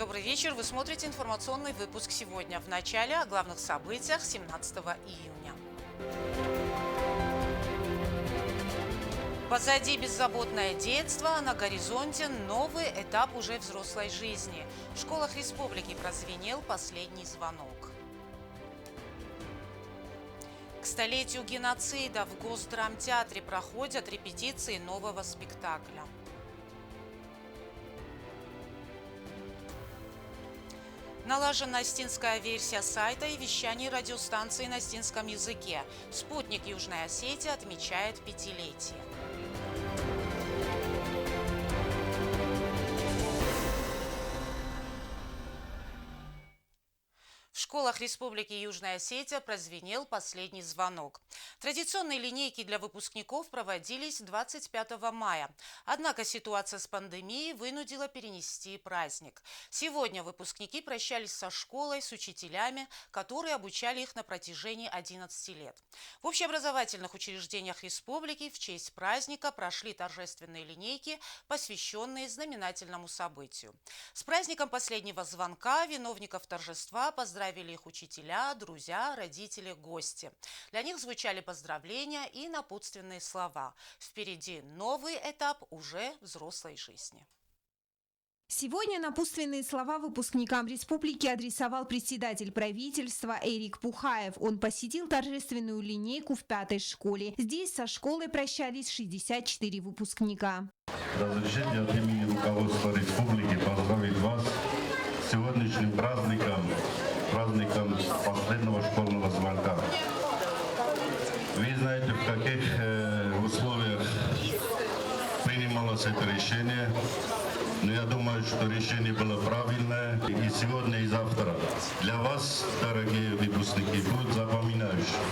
Добрый вечер. Вы смотрите информационный выпуск сегодня. В начале о главных событиях 17 июня. Позади беззаботное детство, а на горизонте новый этап уже взрослой жизни. В школах республики прозвенел последний звонок. К столетию геноцида в Госдрамтеатре проходят репетиции нового спектакля. Налажена остинская версия сайта и вещание радиостанции на остинском языке. Спутник Южной Осетии отмечает 5-летие. В школах Республики Южная Осетия прозвенел последний звонок. Традиционные линейки для выпускников проводились 25 мая. Однако ситуация с пандемией вынудила перенести праздник. Сегодня выпускники прощались со школой, с учителями, которые обучали их на протяжении 11 лет. В общеобразовательных учреждениях республики в честь праздника прошли торжественные линейки, посвященные знаменательному событию. С праздником последнего звонка виновников торжества поздравили их учителя, друзья, родители, гости. Для них звучали поздравления и напутственные слова. Впереди новый этап уже взрослой жизни. Сегодня напутственные слова выпускникам республики адресовал председатель правительства Эрик Пухаев. Он посетил торжественную линейку в 5-й школе. Здесь со школой прощались 64 выпускника. Разрешите от имени руководства республики поздравить вас с сегодняшним праздником последнего школьного звонка. Вы знаете, в каких условиях принималось это решение, но я думаю, что решение было правильное. И сегодня, и завтра для вас, дорогие выпускники, будет запоминающим.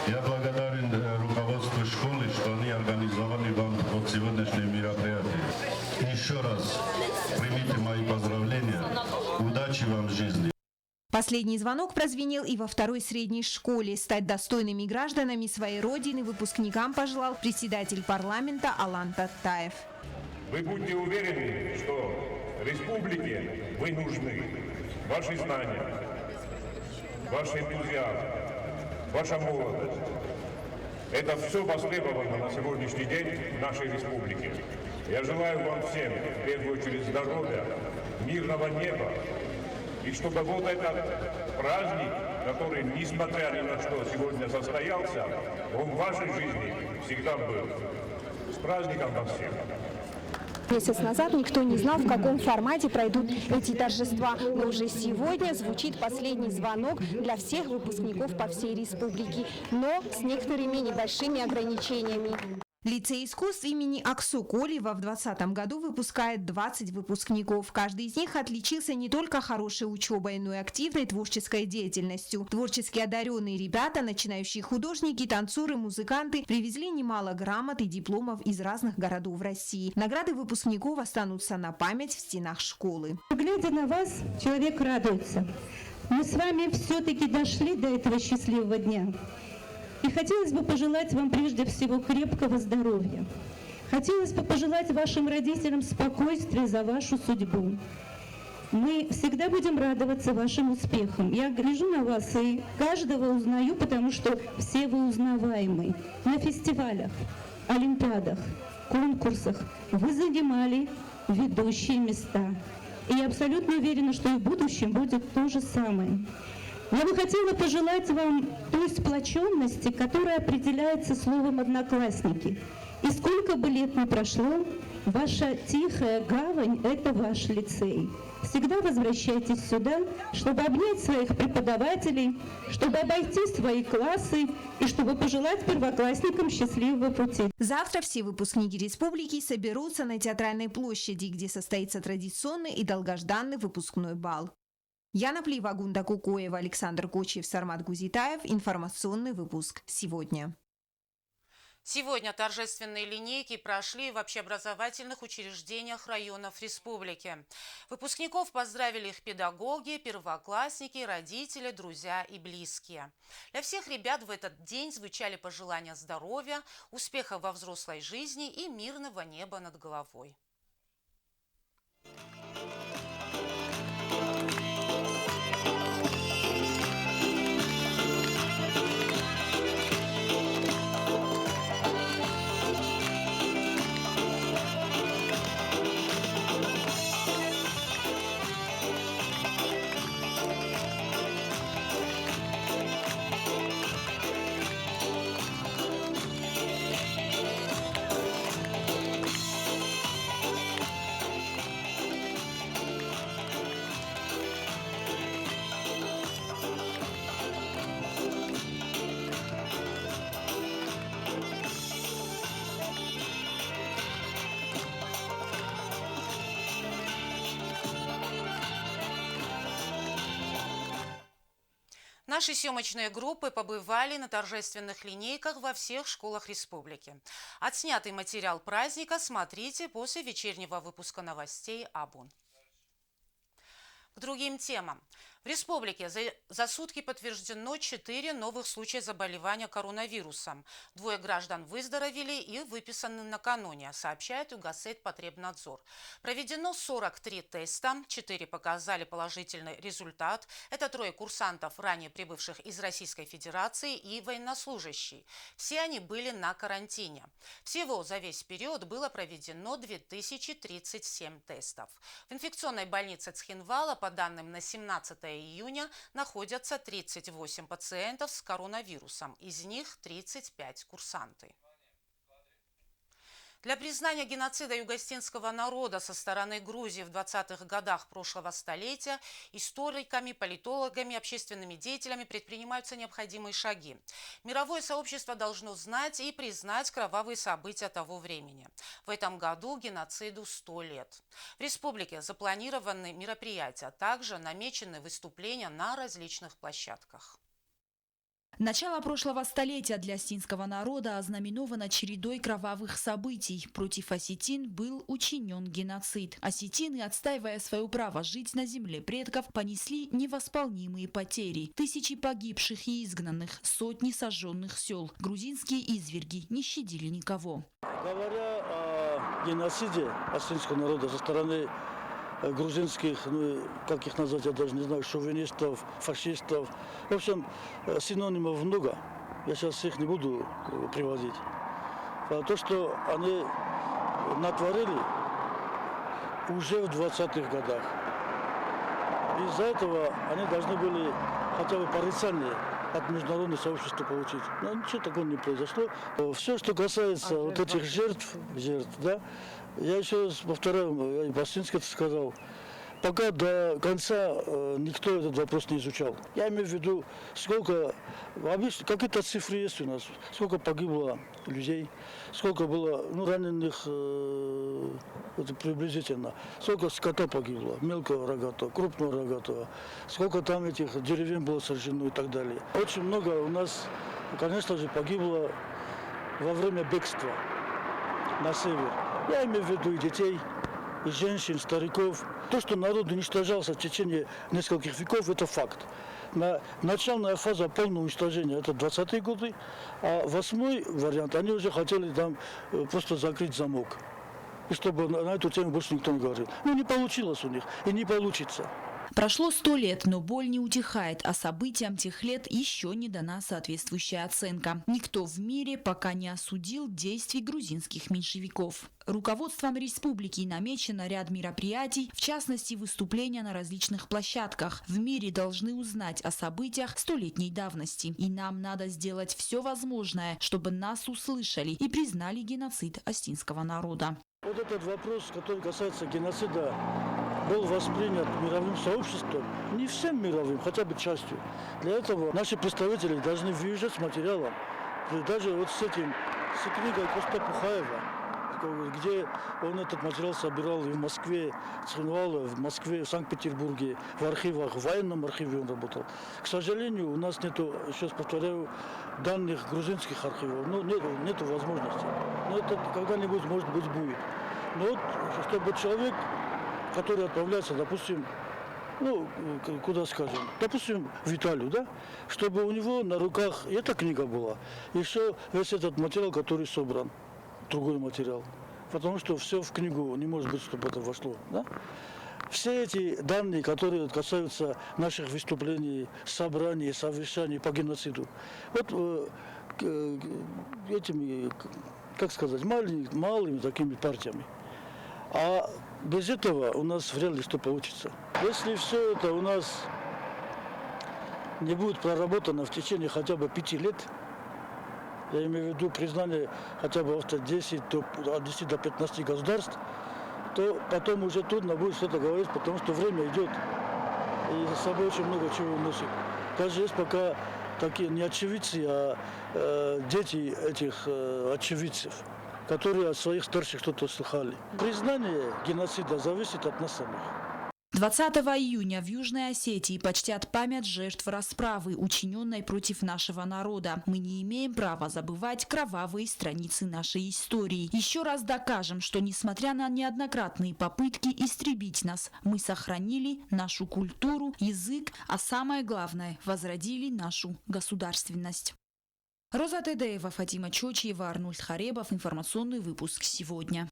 Я благодарен руководству школы, что они организовали вам вот сегодняшнее мероприятие. Еще раз примите мои поздравления. Удачи вам в жизни. Последний звонок прозвенел и во 2-й средней школе. Стать достойными гражданами своей родины выпускникам пожелал председатель парламента Алан Таттаев. Вы будьте уверены, что республике вы нужны. Ваши знания, ваш энтузиазм, ваша молодость. Это все востребовано на сегодняшний день в нашей республике. Я желаю вам всем, в первую очередь, здоровья, мирного неба. И чтобы вот этот праздник, который, несмотря ни на что, сегодня состоялся, он в вашей жизни всегда был. С праздником вас всех! Месяц назад никто не знал, в каком формате пройдут эти торжества. Но уже сегодня звучит последний звонок для всех выпускников по всей республике, но с некоторыми небольшими ограничениями. Лицей искусств имени Аксу Колева в 2020 году выпускает 20 выпускников. Каждый из них отличился не только хорошей учебой, но и активной творческой деятельностью. Творчески одаренные ребята, начинающие художники, танцоры, музыканты привезли немало грамот и дипломов из разных городов России. Награды выпускников останутся на память в стенах школы. Глядя на вас, человек радуется. Мы с вами все-таки дошли до этого счастливого дня. И хотелось бы пожелать вам прежде всего крепкого здоровья. Хотелось бы пожелать вашим родителям спокойствия за вашу судьбу. Мы всегда будем радоваться вашим успехам. Я гляжу на вас и каждого узнаю, потому что все вы узнаваемы. На фестивалях, олимпиадах, конкурсах вы занимали ведущие места. И я абсолютно уверена, что и в будущем будет то же самое. Я бы хотела пожелать вам той сплоченности, которая определяется словом «одноклассники». И сколько бы лет ни прошло, ваша тихая гавань – это ваш лицей. Всегда возвращайтесь сюда, чтобы обнять своих преподавателей, чтобы обойти свои классы и чтобы пожелать первоклассникам счастливого пути. Завтра все выпускники республики соберутся на Театральной площади, где состоится традиционный и долгожданный выпускной бал. Яна Плива, Гунда Кукоева, Александр Кочев, Сармат Гузитаев. Информационный выпуск сегодня. Сегодня торжественные линейки прошли в общеобразовательных учреждениях районов республики. Выпускников поздравили их педагоги, первоклассники, родители, друзья и близкие. Для всех ребят в этот день звучали пожелания здоровья, успеха во взрослой жизни и мирного неба над головой. Наши съемочные группы побывали на торжественных линейках во всех школах республики. Отснятый материал праздника смотрите после вечернего выпуска новостей К другим темам. В республике за сутки подтверждено 4 новых случая заболевания коронавирусом. 2 граждан выздоровели и выписаны накануне, сообщает Югасэйдпотребнадзор. Проведено 43 теста, 4 показали положительный результат. Это 3 курсантов, ранее прибывших из Российской Федерации, и военнослужащий. Все они были на карантине. Всего за весь период было проведено 2037 тестов. В инфекционной больнице Цхинвала, по данным на 17 июня, находятся 38 пациентов с коронавирусом, из них 35 курсанты. Для признания геноцида югославского народа со стороны Грузии в 20-х годах прошлого столетия историками, политологами, общественными деятелями предпринимаются необходимые шаги. Мировое сообщество должно знать и признать кровавые события того времени. В этом году геноциду 100 лет. В республике запланированы мероприятия, также намечены выступления на различных площадках. Начало прошлого столетия для осетинского народа ознаменовано чередой кровавых событий. Против осетин был учинен геноцид. Осетины, отстаивая свое право жить на земле предков, понесли невосполнимые потери. Тысячи погибших и изгнанных, сотни сожженных сел. Грузинские изверги не щадили никого. Говоря о геноциде осетинского народа со стороны грузинских, как их назвать, я даже не знаю, шовинистов, фашистов. В общем, синонимов много. Я сейчас их не буду приводить. То, что они натворили уже в 20-х годах. Из-за этого они должны были хотя бы порицание от международного сообщества получить. Но ничего такого не произошло. Все, что касается вот этих жертв, да, я еще раз повторяю, я по-осетински это сказал, пока до конца никто этот вопрос не изучал. Я имею в виду, сколько, какие-то цифры есть у нас, сколько погибло людей, сколько было раненых, это приблизительно, сколько скота погибло, мелкого рогатого, крупного рогатого, сколько там этих деревень было сожжено и так далее. Очень много у нас, конечно же, погибло во время бегства на север. Я имею в виду и детей, и женщин, стариков. То, что народ уничтожался в течение нескольких веков, это факт. Начальная фаза полного уничтожения – это 20-е годы, а 8-й вариант, они уже хотели там просто закрыть замок. И чтобы на эту тему больше никто не говорил. Не получилось у них и не получится. Прошло 100 лет, но боль не утихает, а событиям тех лет еще не дана соответствующая оценка. Никто в мире пока не осудил действий грузинских меньшевиков. Руководством республики намечено ряд мероприятий, в частности выступления на различных площадках. В мире должны узнать о событиях столетней давности. И нам надо сделать все возможное, чтобы нас услышали и признали геноцид осетинского народа. Вот этот вопрос, который касается геноцида, был воспринят мировым сообществом, не всем мировым, хотя бы частью. Для этого наши представители должны выезжать с материалом. Даже вот с книгой Коста Пухаева, где он этот материал собирал и в Москве, в Москве, в Санкт-Петербурге, в архивах, в военном архиве он работал. К сожалению, у нас нету, еще раз повторяю, данных грузинских архивов, нету возможности. Но это когда-нибудь, может быть, будет. Но вот, чтобы человек, который отправляется, допустим, куда скажем, допустим, в Италию, да, чтобы у него на руках эта книга была, еще весь этот материал, который собран, другой материал, потому что все в книгу не может быть, чтобы это вошло, да. Все эти данные, которые касаются наших выступлений, собраний, совещаний по геноциду, вот этими, как сказать, малыми такими партиями. А без этого у нас вряд ли что получится. Если все это у нас не будет проработано в течение хотя бы 5 лет, я имею в виду признание хотя бы от 10 до 15 государств, то потом уже трудно будет что-то говорить, потому что время идет и за собой очень много чего уносит. Даже есть пока такие не очевидцы, а дети этих очевидцев, которые от своих старших что-то слыхали. Признание геноцида зависит от нас самих. 20 июня в Южной Осетии почтят память жертв расправы, учиненной против нашего народа. Мы не имеем права забывать кровавые страницы нашей истории. Еще раз докажем, что несмотря на неоднократные попытки истребить нас, мы сохранили нашу культуру, язык, а самое главное – возродили нашу государственность. Роза Тедеева, Фатима Чочиева, Арнольд Харебов. Информационный выпуск сегодня.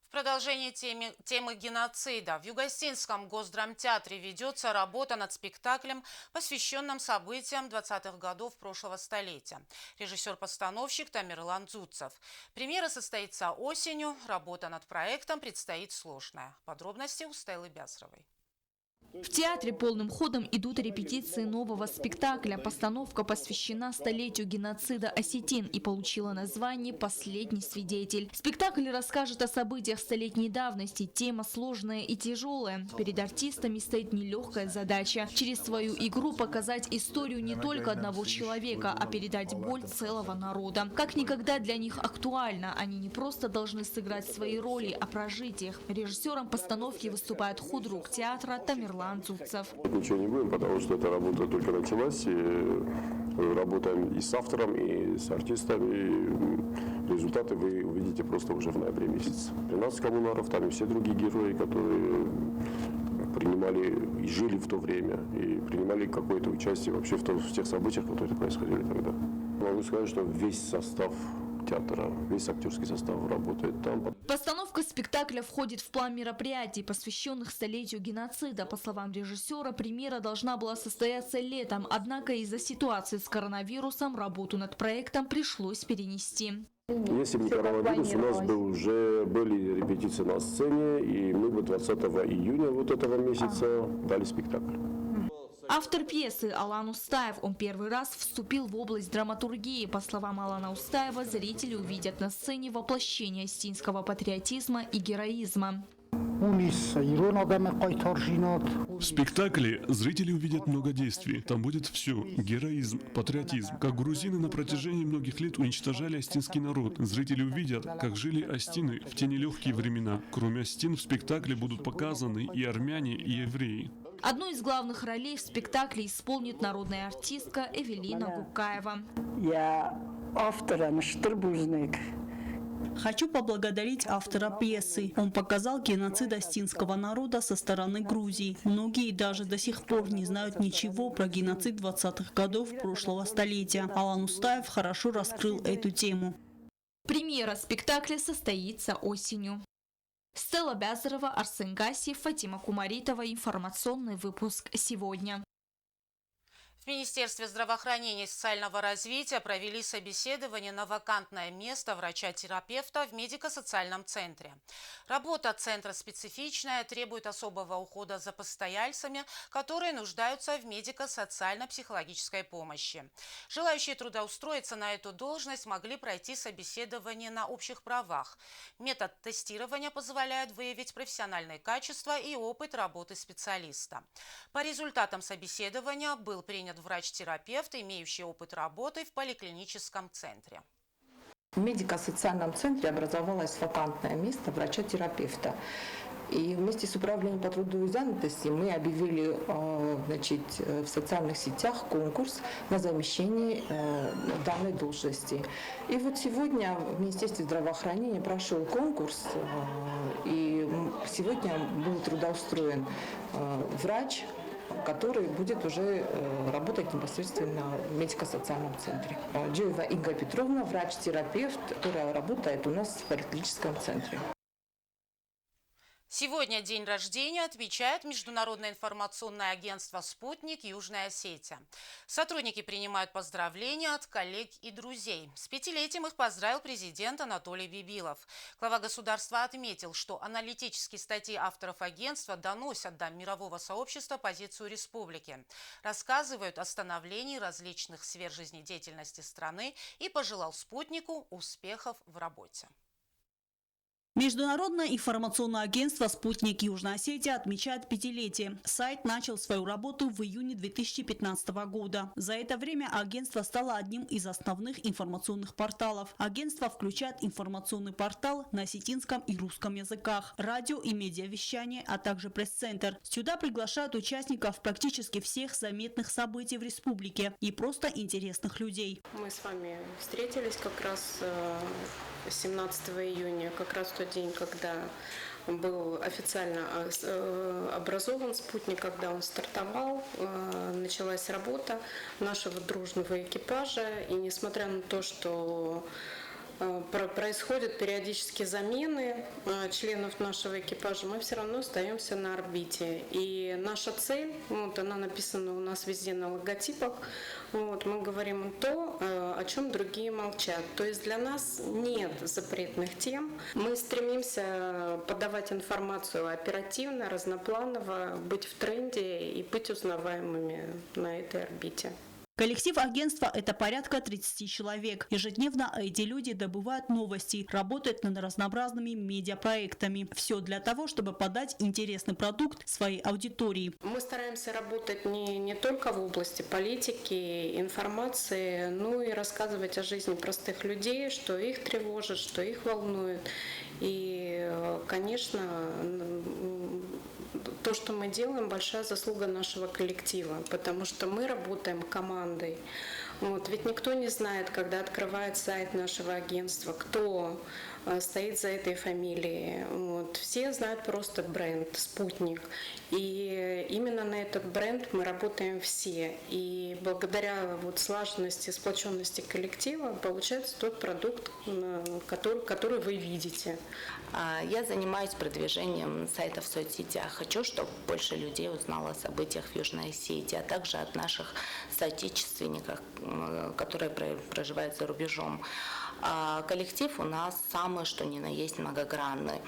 В продолжении темы геноцида в Юго-Осетинском Госдрамтеатре ведется работа над спектаклем, посвященным событиям 20-х годов прошлого столетия. Режиссер-постановщик Тамерлан Дзуцев. Премьера состоится осенью. Работа над проектом предстоит сложная. Подробности у Стеллы Бязровой. В театре полным ходом идут репетиции нового спектакля. Постановка посвящена столетию геноцида осетин и получила название «Последний свидетель». Спектакль расскажет о событиях столетней давности. Тема сложная и тяжелая. Перед артистами стоит нелегкая задача – через свою игру показать историю не только одного человека, а передать боль целого народа. Как никогда для них актуально. Они не просто должны сыграть свои роли, а прожить их. Режиссером постановки выступает худрук театра Тамерлан Дзуцев. Ничего не будем, потому что эта работа только началась. И работаем и с автором, и с артистами. Результаты вы увидите просто уже в ноябре месяце. 13 коммунаров, там и все другие герои, которые принимали и жили в то время, и принимали какое-то участие вообще в тех событиях, которые происходили тогда. Могу сказать, что весь состав театра, весь актерский состав работает там. Постановка спектакля входит в план мероприятий, посвященных столетию геноцида. По словам режиссера, премьера должна была состояться летом, однако из-за ситуации с коронавирусом работу над проектом пришлось перенести. Если бы не коронавирус, у нас бы уже были репетиции на сцене, и мы бы 20 июня вот этого месяца дали спектакль. Автор пьесы Алан Устаев. Он первый раз вступил в область драматургии. По словам Алана Устаева, зрители увидят на сцене воплощение осетинского патриотизма и героизма. В спектакле зрители увидят много действий. Там будет все. Героизм, патриотизм. Как грузины на протяжении многих лет уничтожали осетинский народ. Зрители увидят, как жили осетины в те нелегкие времена. Кроме осетин в спектакле будут показаны и армяне, и евреи. Одну из главных ролей в спектакле исполнит народная артистка Эвелина Гукаева. Я автор Штырбузник. Хочу поблагодарить автора пьесы. Он показал геноцид осетинского народа со стороны Грузии. Многие даже до сих пор не знают ничего про геноцид 20-х годов прошлого столетия. Алан Устаев хорошо раскрыл эту тему. Премьера спектакля состоится осенью. Стелла Бязарова, Арсен Гасиев, Фатима Кумаритова. Информационный выпуск сегодня. В Министерстве здравоохранения и социального развития провели собеседование на вакантное место врача-терапевта в медико-социальном центре. Работа центра специфичная, требует особого ухода за постояльцами, которые нуждаются в медико-социально-психологической помощи. Желающие трудоустроиться на эту должность могли пройти собеседование на общих правах. Метод тестирования позволяет выявить профессиональные качества и опыт работы специалиста. По результатам собеседования был принят врач-терапевт, имеющий опыт работы в поликлиническом центре. В медико-социальном центре образовалось вакантное место врача-терапевта. И вместе с управлением по труду и занятости мы объявили в социальных сетях конкурс на замещение данной должности. И вот сегодня в Министерстве здравоохранения прошел конкурс, и сегодня был трудоустроен врач, который будет уже работать непосредственно в медико-социальном центре. Джоева Инга Петровна, врач-терапевт, которая работает у нас в поликлиническом центре. Сегодня день рождения отмечает Международное информационное агентство «Спутник» Южная Осетия. Сотрудники принимают поздравления от коллег и друзей. С 5-летием их поздравил президент Анатолий Бибилов. Глава государства отметил, что аналитические статьи авторов агентства доносят до мирового сообщества позицию республики, рассказывают о становлении различных сфер жизнедеятельности страны и пожелал «Спутнику» успехов в работе. Международное информационное агентство «Спутник Южная Осетия» отмечает 5-летие. Сайт начал свою работу в июне 2015 года. За это время агентство стало одним из основных информационных порталов. Агентство включает информационный портал на осетинском и русском языках, радио и медиавещание, а также пресс-центр. Сюда приглашают участников практически всех заметных событий в республике и просто интересных людей. Мы с вами встретились как раз 17 июня, как раз в тот день, когда был официально образован «Спутник», когда он стартовал, началась работа нашего дружного экипажа. И несмотря на то, что происходят периодические замены членов нашего экипажа, мы все равно остаемся на орбите. И наша цель, вот она написана у нас везде на логотипах, вот, мы говорим то, о чем другие молчат. То есть для нас нет запретных тем. Мы стремимся подавать информацию оперативно, разнопланово, быть в тренде и быть узнаваемыми на этой орбите. Коллектив агентства – это порядка 30 человек. Ежедневно эти люди добывают новости, работают над разнообразными медиапроектами. Все для того, чтобы подать интересный продукт своей аудитории. Мы стараемся работать не только в области политики, информации, но и рассказывать о жизни простых людей, что их тревожит, что их волнует. И, конечно, то, что мы делаем, большая заслуга нашего коллектива, потому что мы работаем командой. Вот. Ведь никто не знает, когда открывает сайт нашего агентства, кто стоит за этой фамилией. Вот. Все знают просто бренд «Спутник». И именно на этот бренд мы работаем все. И благодаря слаженности, сплоченности коллектива получается тот продукт, который вы видите. Я занимаюсь продвижением сайта в соцсетях. Хочу, чтобы больше людей узнало о событиях в Южной Осетии, а также от наших соотечественников, которые проживают за рубежом. Коллектив у нас самый, что ни на есть, многогранный,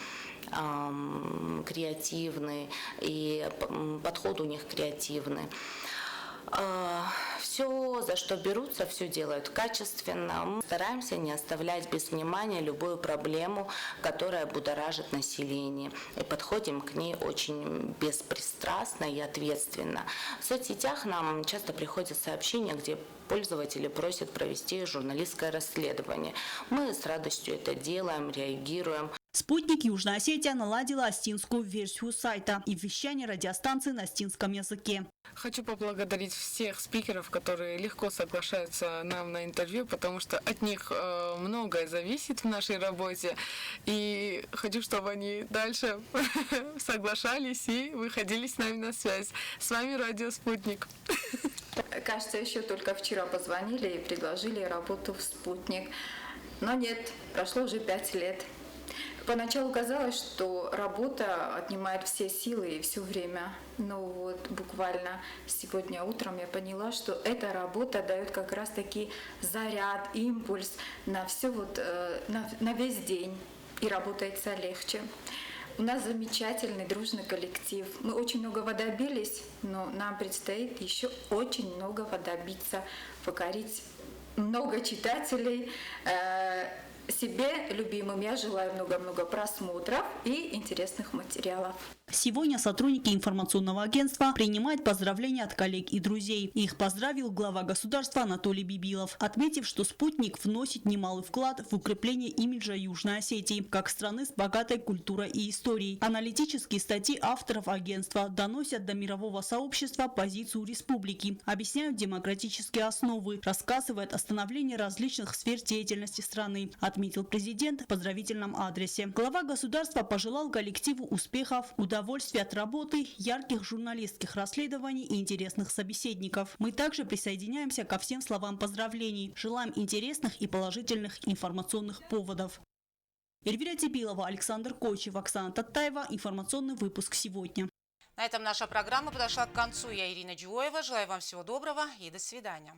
креативный, и подход у них креативный. Все, за что берутся, все делают качественно. Мы стараемся не оставлять без внимания любую проблему, которая будоражит население. И подходим к ней очень беспристрастно и ответственно. В соцсетях нам часто приходят сообщения, где пользователи просят провести журналистское расследование. Мы с радостью это делаем, реагируем. «Спутник Южная Осетия» наладила остинскую версию сайта и вещание радиостанции на остинском языке. Хочу поблагодарить всех спикеров, которые легко соглашаются нам на интервью, потому что от них многое зависит в нашей работе. И хочу, чтобы они дальше соглашались и выходили с нами на связь. С вами радио «Спутник». Кажется, еще только вчера позвонили и предложили работу в «Спутник». Но нет, прошло уже 5 лет. Поначалу казалось, что работа отнимает все силы и все время. Но вот буквально сегодня утром я поняла, что эта работа дает как раз-таки заряд, импульс на все на весь день. И работается легче. У нас замечательный дружный коллектив. Мы очень многого добились, но нам предстоит еще очень многого добиться, покорить много читателей. Себе, любимым, я желаю много-много просмотров и интересных материалов. Сегодня сотрудники информационного агентства принимают поздравления от коллег и друзей. Их поздравил глава государства Анатолий Бибилов, отметив, что «Спутник» вносит немалый вклад в укрепление имиджа Южной Осетии, как страны с богатой культурой и историей. Аналитические статьи авторов агентства доносят до мирового сообщества позицию республики, объясняют демократические основы, рассказывают о становлении различных сфер деятельности страны, отметил президент в поздравительном адресе. Глава государства пожелал коллективу успехов, удовольствия от работы, ярких журналистских расследований и интересных собеседников. Мы также присоединяемся ко всем словам поздравлений. Желаем интересных и положительных информационных поводов. Эльвира Тибилова, Александр Кочев, Оксана Таттаева. Информационный выпуск сегодня. На этом наша программа подошла к концу. Я Ирина Джуоева. Желаю вам всего доброго и до свидания.